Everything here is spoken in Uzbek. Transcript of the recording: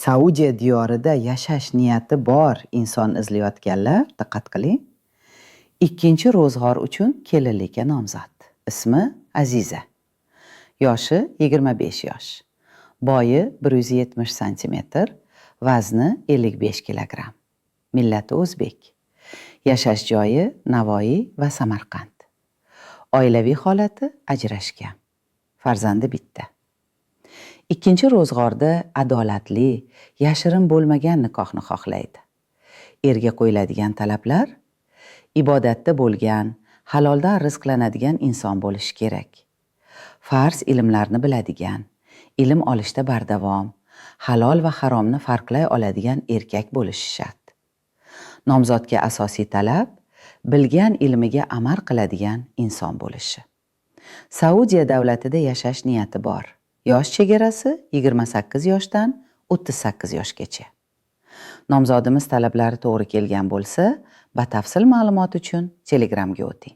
Saudiya diyorida yashash niyati bor inson izlayotganlar, diqqat qiling. Ikkinchi ro'zg'or uchun kelinlikka nomzod. Ismi Aziza. Yoshi 25 yosh. Boyi 170 cm, vazni 55 kg. Millati o'zbek. Yashash joyi Navoiy va Samarqand. Oilaviy holati ajrashgan. Farzandi bitta. Ikkinchi ro'zg'orda adolatli, yashirin bo'lmagan nikohni xohlaydi. Erga qo'yiladigan talablar: ibodatda bo'lgan, haloldan rizqlanadigan inson bo'lishi kerak. Farz ilmlarni biladigan, ilm olishda bardavom, halol va haromni farqlay oladigan erkak bo'lishi shart. Nomzodga asosiy talab bilgan ilmiga amal qiladigan inson bo'lishi. Saudiya davlatida yashash niyati bor. Yosh chegarasi 28 yoshdan 38 yoshgacha. Nomzodimiz talablari to'g'ri kelgan bo'lsa, batafsil ma'lumot uchun Telegramga o'ting.